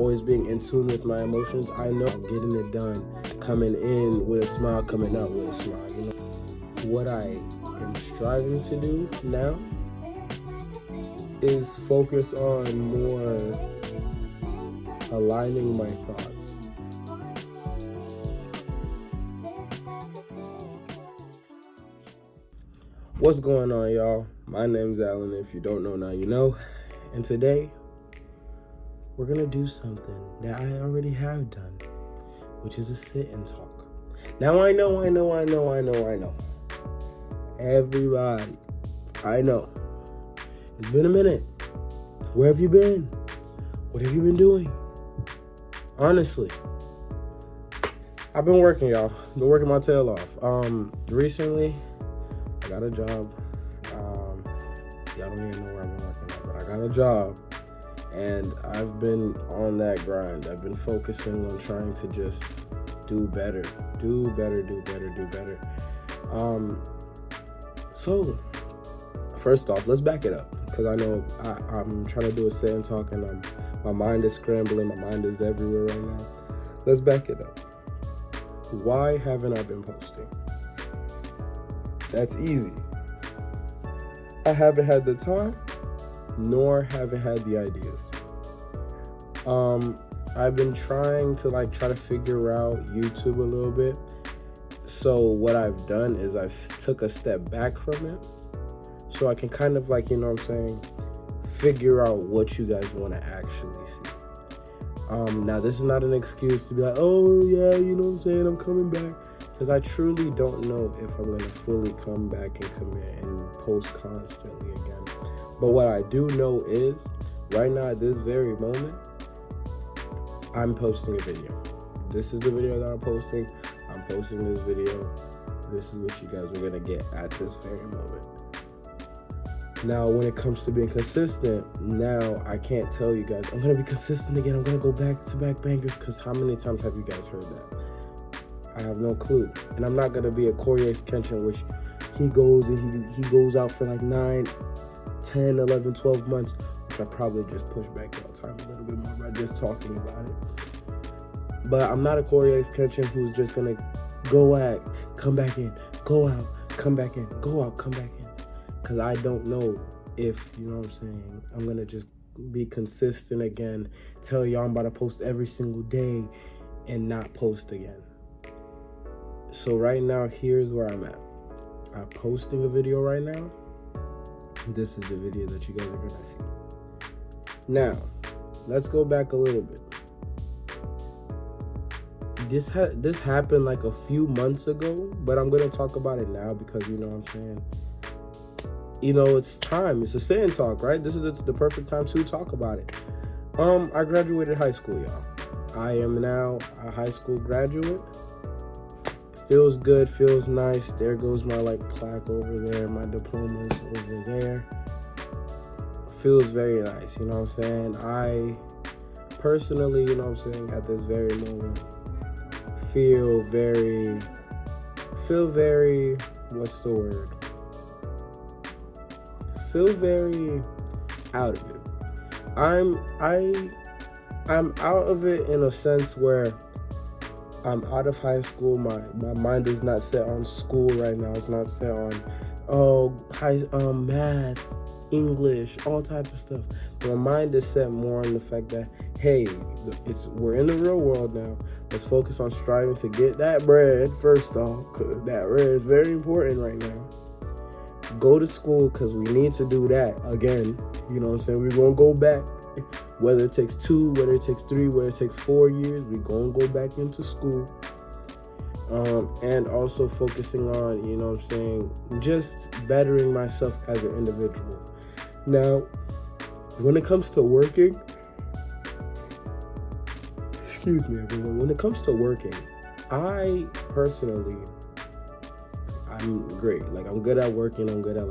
always being in tune with my emotions, I know I'm getting it done, coming in with a smile, coming out with a smile. You know, what I am striving to do now is focus on more aligning my thoughts. What's going on, y'all? My name's Alan. If you don't know, now you know. And today, we're gonna do something that I already have done, which is a sit and talk. Now I know. Everybody, I know. It's been a minute. Where have you been? What have you been doing? Honestly, I've been working, y'all. Been working my tail off. Recently, I got a job. Y'all don't even know where I've been working at, but I got a job. And I've been on that grind. I've been focusing on trying to just do better. So, first off, let's back it up. Because I know I'm trying to do a sit and talk and my mind is scrambling. My mind is everywhere right now. Let's back it up. Why haven't I been posting? That's easy. I haven't had the time, nor haven't had the ideas. I've been trying to figure out YouTube a little bit. So what I've done is I've took a step back from it, so I can kind of figure out what you guys want to actually see. Now this is not an excuse to be like, oh yeah, I'm coming back. Because I truly don't know if I'm going to fully come back and commit and post constantly again. But what I do know is, right now at this very moment, I'm posting a video. This is the video that I'm posting. I'm posting this video. This is what you guys are going to get at this very moment. Now, when it comes to being consistent, now I can't tell you guys, I'm going to be consistent again. I'm going to go back-to-back bangers, because how many times have you guys heard that? I have no clue. And I'm not going to be a Corey extension, which he goes and he goes out for 9, 10, 11, 12 months, which I probably just push back all the time a little bit more by just talking about it. But I'm not a Corey extension who's just going to go out, come back in, go out, come back in, go out, come back in. Because I don't know if, I'm going to just be consistent again, tell y'all I'm about to post every single day and not post again. So right now, here's where I'm at. I'm posting a video right now. This is the video that you guys are gonna see. Now, let's go back a little bit. This happened a few months ago, but I'm gonna talk about it now because it's time. It's a sit and talk, right? This is the perfect time to talk about it. I graduated high school, y'all. I am now a high school graduate. Feels good, feels nice. There goes my plaque over there, my diploma's over there. Feels very nice, I personally, at this very moment, feel very, what's the word? Feel very out of it. I'm out of it in a sense where I'm out of high school. My mind is not set on school right now. It's not set on math, English, all type of stuff. My mind is set more on the fact that, hey, we're in the real world now. Let's focus on striving to get that bread first off, because that bread is very important right now. Go to school because we need to do that again. We're gonna go back. Whether it takes 2, whether it takes 3, whether it takes 4 years, we're going to go back into school. And also focusing on, just bettering myself as an individual. Now, when it comes to working, excuse me, everyone. When it comes to working, I personally, I'm great. I'm good at working. I'm good at,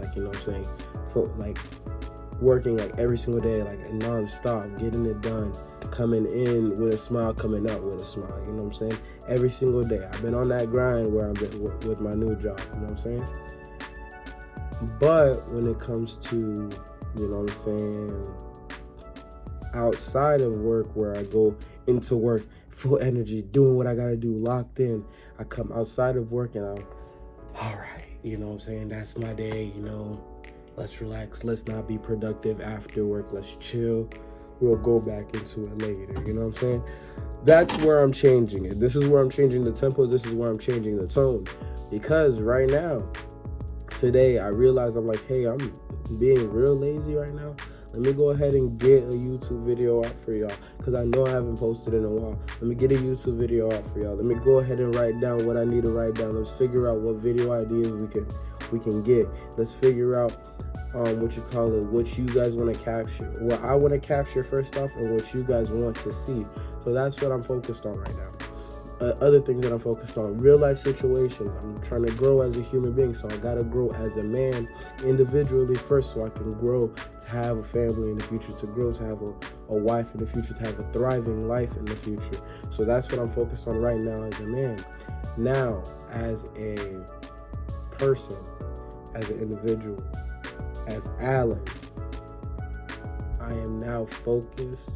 working every single day, non-stop, getting it done, coming in with a smile, coming out with a smile, every single day. I've been on that grind where I've been with my new job, But when it comes to, outside of work, where I go into work full energy, doing what I gotta do, locked in. I come outside of work and I'm, all right, you know what I'm saying? That's my day, you know. Let's relax. Let's not be productive after work. Let's chill. We'll go back into it later. You know what I'm saying? That's where I'm changing it. This is where I'm changing the tempo. This is where I'm changing the tone. Because right now, today, I realize I'm like, hey, I'm being real lazy right now. Let me go ahead and get a YouTube video out for y'all, because I know I haven't posted in a while. Let me get a YouTube video out for y'all. Let me go ahead and write down what I need to write down. Let's figure out what video ideas we can get. Let's figure out what you guys want to capture, what I want to capture first off, and what you guys want to see. So that's what I'm focused on right now. Other things that I'm focused on, real life situations. I'm trying to grow as a human being, so I gotta grow as a man individually first, so I can grow to have a family in the future, to grow to have a wife in the future, to have a thriving life in the future. So that's what I'm focused on right now as a man. Now, as a person, as an individual, as Alan, I am now focused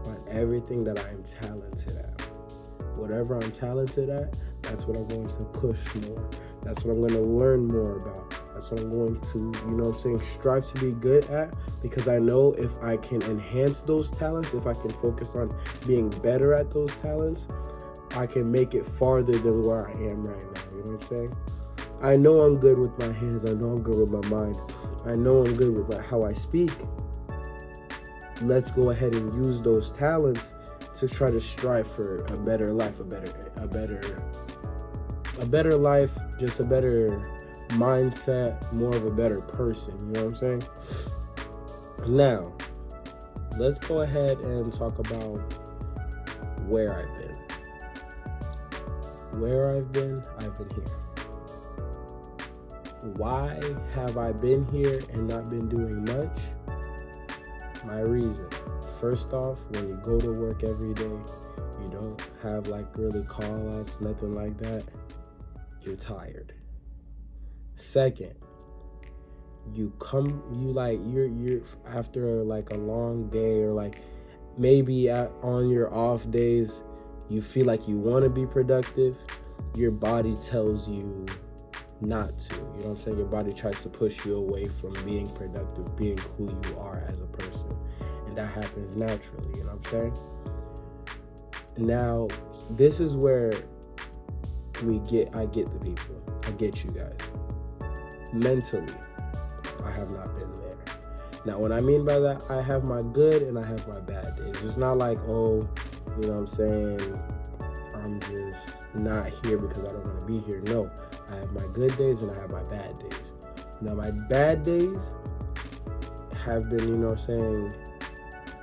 on everything that I am talented at. Whatever I'm talented at, that's what I'm going to push more. That's what I'm going to learn more about. That's what I'm going to, strive to be good at, because I know if I can enhance those talents, if I can focus on being better at those talents, I can make it farther than where I am right now. You know what I'm saying? I know I'm good with my hands. I know I'm good with my mind. I know I'm good with how I speak. Let's go ahead and use those talents to try to strive for a better life, a better life, just a better mindset, more of a better person. You know what I'm saying? Now, let's go ahead and talk about where I've been. Where I've been here. Why have I been here and not been doing much? My reason. First off, when you go to work every day, you don't have really call-outs, nothing like that, you're tired. Second, you're after a long day, or maybe on your off days, you feel like you want to be productive, your body tells you not to. You know what I'm saying? Your body tries to push you away from being productive, being who you are as a person. And that happens naturally, you know what I'm saying? Now, this is where I get the people. I get you guys. Mentally, I have not been there. Now, what I mean by that, I have my good and I have my bad days. It's not like, you know what I'm saying, I'm just not here because I don't want to be here. No, I have my good days and I have my bad days. Now, my bad days have been, you know what I'm saying,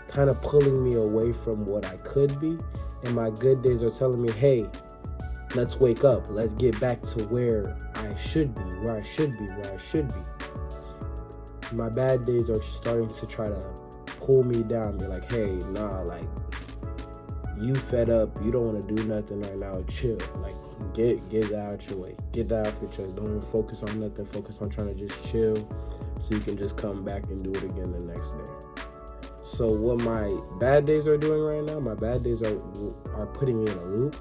kind of pulling me away from what I could be, and my good days are telling me, hey, let's wake up, let's get back to where I should be. My bad days are starting to try to pull me down, be like, hey, nah, you fed up, you don't want to do nothing right now, chill, get that out your way, get that off your chest, don't even focus on nothing, focus on trying to just chill, so you can just come back and do it again the next day. So what my bad days are doing right now, my bad days are putting me in a loop,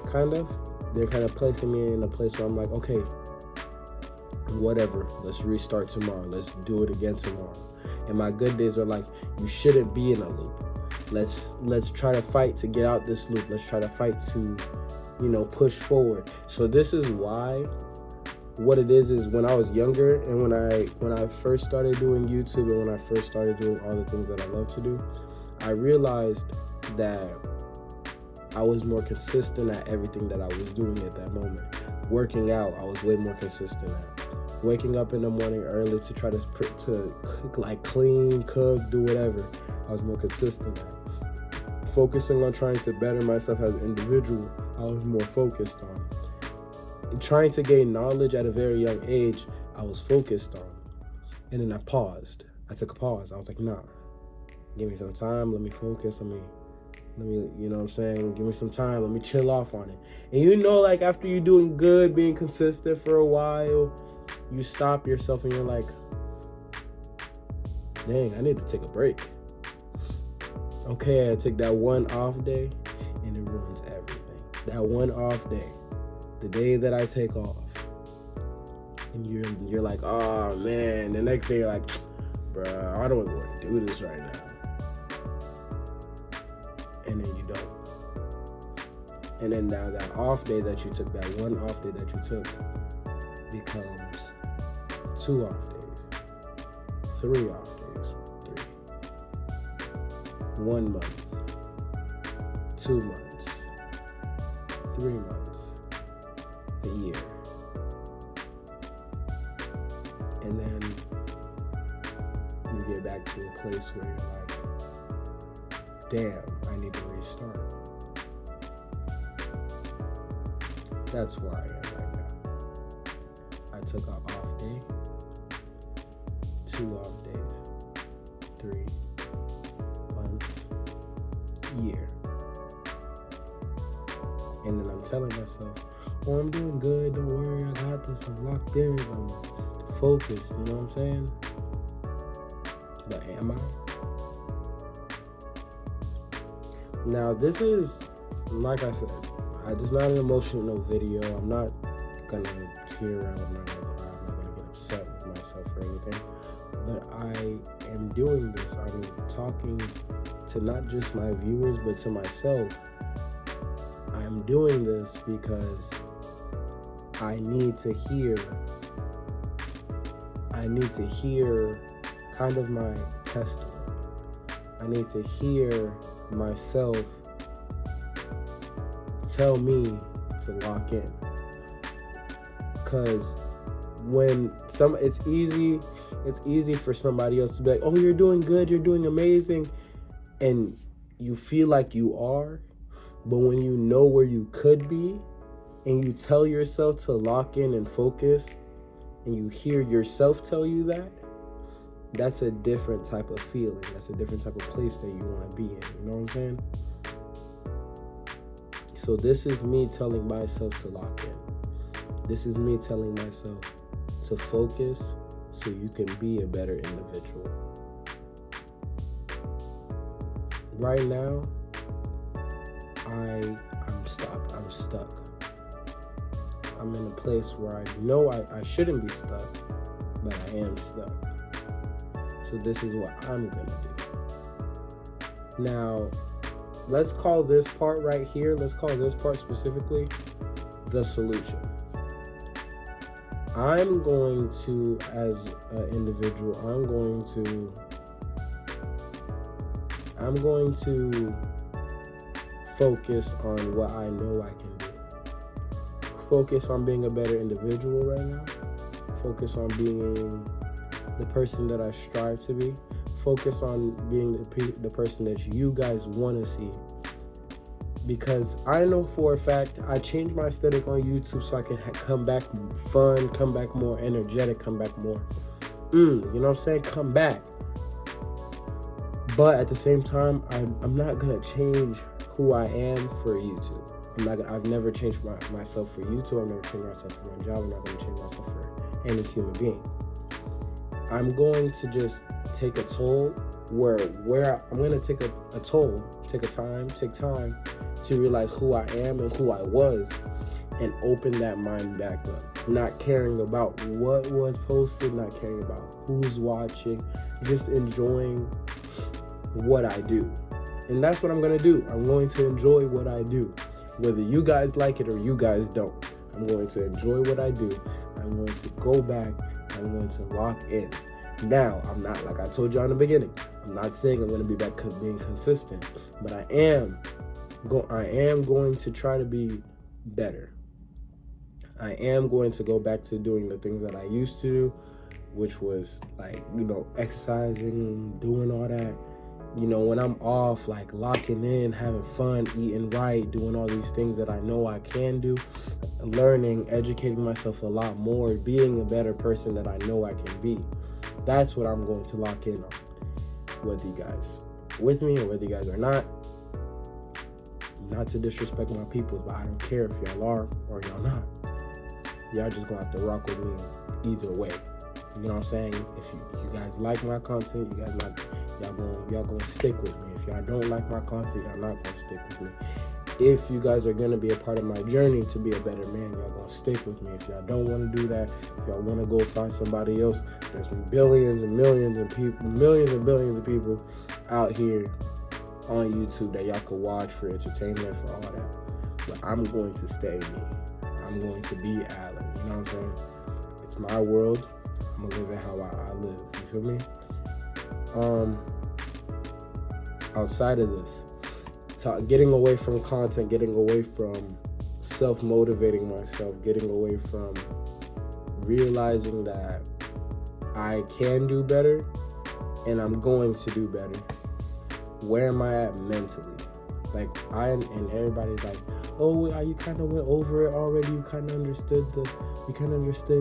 kind of. They're kind of placing me in a place where I'm like, okay, whatever, let's restart tomorrow. Let's do it again tomorrow. And my good days are like, you shouldn't be in a loop. Let's try to fight to get out this loop. Let's try to fight to, push forward. So this is why. What it is when I was younger, and when I first started doing YouTube, and when I first started doing all the things that I love to do, I realized that I was more consistent at everything that I was doing at that moment. Working out, I was way more consistent at. Waking up in the morning early to try to clean, cook, do whatever, I was more consistent at. Focusing on trying to better myself as an individual, I was more focused on. Trying to gain knowledge at a very young age, I was focused on. And then I paused. I took a pause. I was like, nah, give me some time. Let me focus. Let me, you know what I'm saying? Give me some time. Let me chill off on it. And after you're doing good, being consistent for a while, you stop yourself and you're like, dang, I need to take a break. Okay, I took that one off day and it ruins everything. That one off day, the day that I take off, and you're like, oh man, the next day you're like, bruh, I don't want to do this right now. And then you don't. And then now that off day that you took, that one off day that you took, becomes 2 off days, 3 off days, 1 month, 2 months, 3 months, a year. And then you get back to a place where you're like, damn, I need to restart. That's where I am right now. I took an off day, 2 off days, 3 months, year. And then I'm telling myself, oh, I'm doing good, don't worry, I got this, I'm locked in, I'm focused, you know what I'm saying? But am I? Now, this is, like I said, this is not an emotional video. I'm not gonna tear up, I'm not gonna cry, I'm not gonna get upset with myself or anything. But I am doing this. I'm talking to not just my viewers, but to myself. I'm doing this because I need to hear kind of my testimony. I need to hear myself tell me to lock in. Because it's easy for somebody else to be like, oh, you're doing good, you're doing amazing, and you feel like you are, but when you know where you could be and you tell yourself to lock in and focus, and you hear yourself tell you that, that's a different type of feeling. That's a different type of place that you want to be in. You know what I'm saying? So this is me telling myself to lock in. This is me telling myself to focus so you can be a better individual. Right now, I'm stopped. I'm stuck. I'm in a place where I know I shouldn't be stuck, but I am stuck. So this is what I'm gonna do. Now, let's call this part right here, let's call this part specifically the solution. I'm going to, as an individual, I'm going to focus on what I know I can do. Focus on being a better individual right now. Focus on being the person that I strive to be. Focus on being the person that you guys want to see. Because I know for a fact I changed my aesthetic on YouTube so I can come back fun, come back more energetic, come back more, you know what I'm saying? Come back. But at the same time, I'm not gonna change who I am for YouTube. I've never changed myself for YouTube. I've never changed myself for my job. I'm not gonna change myself for any human being. I'm going to just take a toll where I'm going to take time to realize who I am and who I was, and open that mind back up. Not caring about what was posted, not caring about who's watching, just enjoying what I do. And that's what I'm going to do. I'm going to enjoy what I do. Whether you guys like it or you guys don't, I'm going to enjoy what I do. I'm going to go back. I'm going to lock in. Now, I'm not, like I told you in the beginning, I'm not saying I'm going to be back being consistent, but I am going to try to be better. I am going to go back to doing the things that I used to do, which was like, exercising, doing all that. When I'm off, like locking in, having fun, eating right, doing all these things that I know I can do, learning, educating myself a lot more, being a better person that I know I can be. That's what I'm going to lock in on. Whether you guys are with me or whether you guys are not. Not to disrespect my peoples, but I don't care if y'all are or y'all not. Y'all just gonna have to rock with me either way. You know what I'm saying? If you guys like my content, y'all gonna stick with me. If y'all don't like my content, y'all not gonna stick with me. If you guys are gonna be a part of my journey to be a better man, y'all gonna stick with me. If y'all don't want to do that, if y'all want to go find somebody else, there's billions and millions of people, millions and billions of people out here on YouTube that y'all could watch for entertainment, for all that. But I'm going to stay me. I'm going to be Alan. You know what I'm saying? It's my world. I'm gonna live it how I live. You feel me? Outside of this, getting away from content, getting away from self-motivating myself, getting away from realizing that I can do better and I'm going to do better. Where am I at mentally? Like, and everybody's like, oh, you kind of went over it already. You kind of understood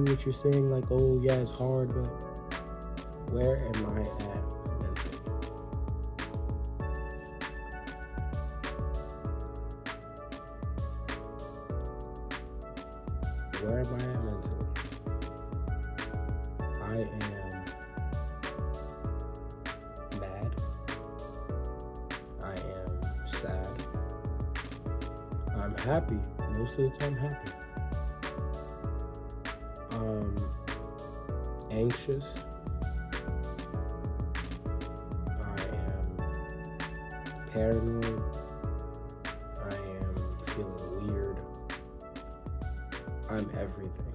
what you're saying. Like, oh yeah, it's hard, but where am I at mentally? Where am I at mentally? I am mad. I am sad. I'm happy. Most of the time happy. Anxious. I am paranoid. I am feeling weird. I'm everything.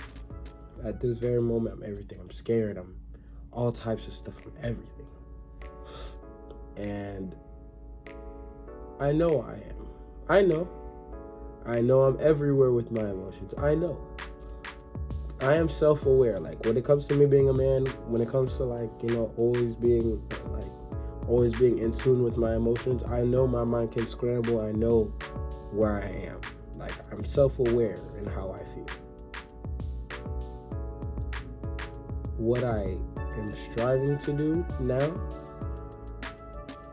At this very moment, I'm everything. I'm scared. I'm all types of stuff. I'm everything. And I know I am. I know I'm everywhere with my emotions. I know. I am self-aware. Like, when it comes to me being a man, when it comes to, like, you know, always being in tune with my emotions, I know my mind can scramble. I know where I am. Like, I'm self-aware in how I feel. What I am striving to do now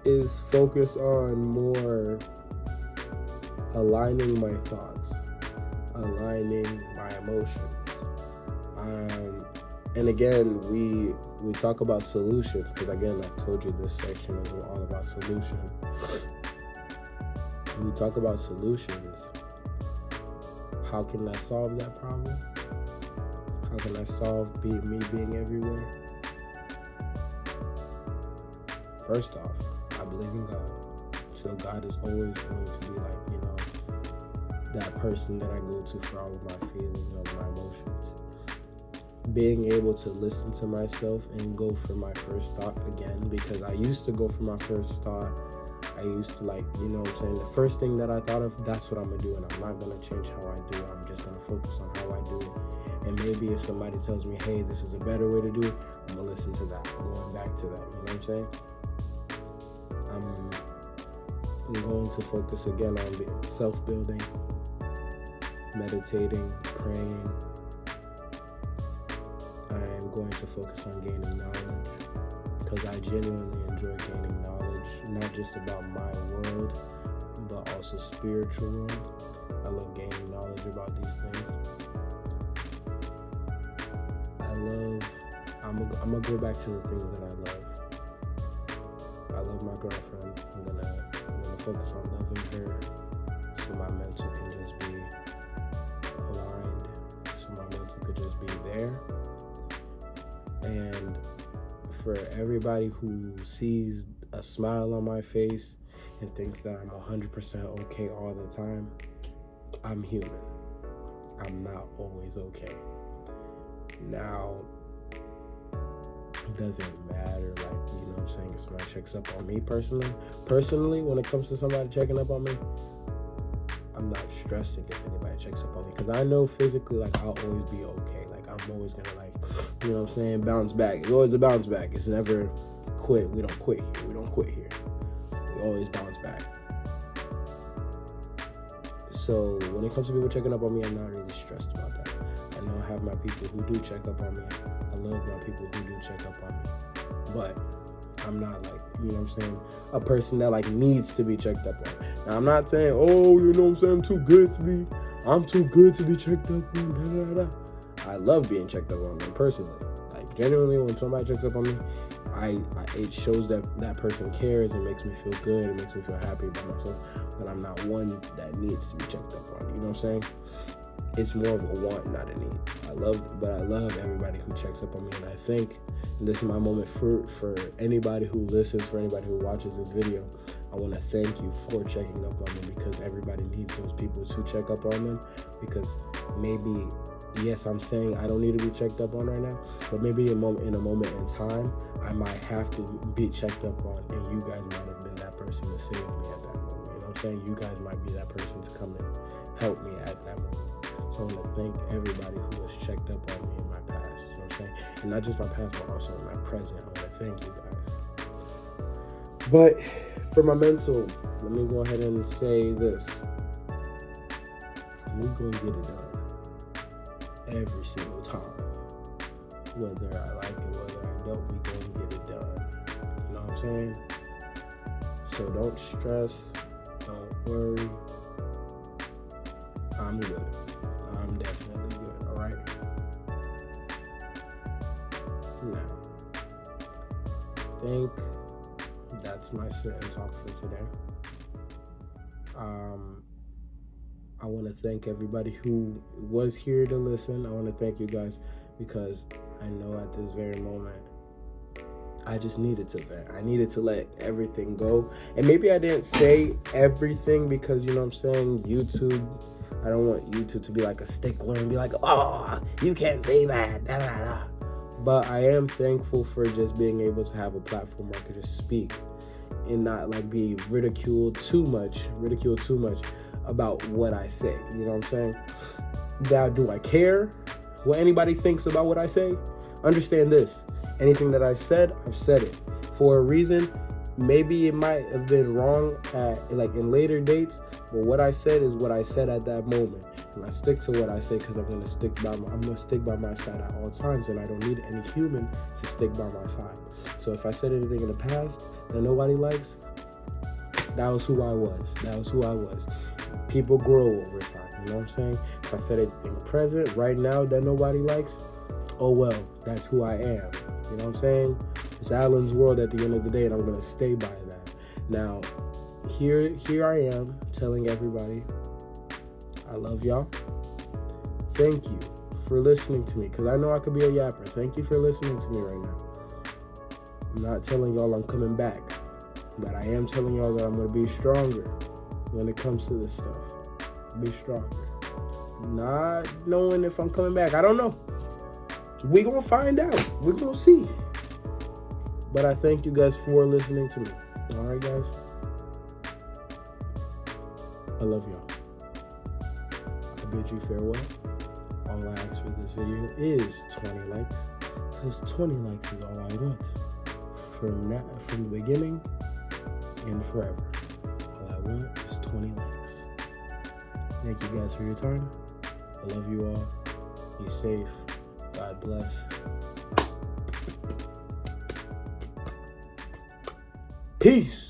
is focus on more aligning my thoughts, aligning my emotions. And again, we talk about solutions, because again, I told you this section is all about solution. We talk about solutions. How can I solve that problem? How can I solve me being everywhere? First off, I believe in God. So God is always going to be like, you know, that person that I go to for all of my feelings, all of my emotions. Being able to listen to myself and go for my first thought again, because I used to go for my first thought. I used to, like, you know what I'm saying, the first thing that I thought of, that's what I'm going to do, and I'm not going to change how I do it. I'm just going to focus on how I do it. And maybe if somebody tells me, hey, this is a better way to do it, I'm going to listen to that. I'm going back to that, you know what I'm saying? I'm going to focus again on self-building, meditating, praying. I am going to focus on gaining knowledge, because I genuinely enjoy gaining knowledge, not just about my world, but also spiritual world. I love gaining knowledge about these things. I'm gonna go back to the things that I love. I love my girlfriend. I'm gonna focus on loving her, so my mental can just be aligned, so my mental could just be there. And for everybody who sees a smile on my face and thinks that I'm 100% okay all the time, I'm human. I'm not always okay. Now, it doesn't matter, like, you know what I'm saying, if somebody checks up on me personally, when it comes to somebody checking up on me, I'm not stressing if anybody checks up on me, because I know physically, like, I'll always be okay. Like, I'm always gonna, like, you know what I'm saying, bounce back. It's always a bounce back. It's never quit. We don't quit here. We always bounce back. So when it comes to people checking up on me, I'm not really stressed about that. I know I have my people who do check up on me. I love my people who do check up on me. But I'm not, like, you know what I'm saying, a person that, like, needs to be checked up on. Now, I'm not saying, oh, you know what I'm saying, I'm too good to be checked up on. I love being checked up on, personally. Like, Genuinely, when somebody checks up on me, it shows that person cares. It makes me feel good. It makes me feel happy about myself. But I'm not one that needs to be checked up on. You know what I'm saying? It's more of a want, not a need. I love everybody who checks up on me, and I think this is my moment for anybody who listens, for anybody who watches this video. I want to thank you for checking up on them, because everybody needs those people to check up on them. Because maybe, yes, I'm saying I don't need to be checked up on right now, but maybe in a moment in time, I might have to be checked up on, and you guys might have been that person to save me at that moment. You know what I'm saying? You guys might be that person to come and help me at that moment. So I want to thank everybody who has checked up on me in my past. You know what I'm saying? And not just my past, but also in my present. I want to thank you guys. But for my mental, let me go ahead and say this. We're going to get it done every single time. Whether I like it, whether I don't, we're going to get it done. You know what I'm saying? So don't stress. Don't worry. I'm good. I'm definitely good, all right? Now, I think that's my sit and talk for today. I want to thank everybody who was here to listen. I want to thank you guys, because I know at this very moment, I just needed to vent. I needed to let everything go. And maybe I didn't say everything because, you know what I'm saying, YouTube, I don't want YouTube to be like a stickler and be like, oh, you can't say that, da, da, da. But I am thankful for just being able to have a platform where I could just speak and not like be ridiculed too much about what I say. You know what I'm saying? Now, do I care what anybody thinks about what I say? Understand this. Anything that I've said it for a reason. Maybe it might have been wrong in later dates, but what I said is what I said at that moment, and I stick to what I say because I'm gonna stick by my side at all times, and I don't need any human to stick by my side. So if I said anything in the past that nobody likes, that was who I was. People grow over time. You know what I'm saying? If I said it in present, right now, that nobody likes, oh well, that's who I am. You know what I'm saying? It's Alan's world at the end of the day, and I'm going to stay by that. Now, here I am telling everybody, I love y'all. Thank you for listening to me, because I know I could be a yapper. Thank you for listening to me right now. I'm not telling y'all I'm coming back, but I am telling y'all that I'm going to be stronger when it comes to this stuff. Be stronger. Not knowing if I'm coming back. I don't know. We're going to find out. We're going to see. But I thank you guys for listening to me. All right, guys? I love y'all. I bid you farewell. All I ask for this video is 20 likes. Because 20 likes is all I want. From the beginning and forever. All I want is 20 likes. Thank you guys for your time. I love you all. Be safe. God bless. Peace.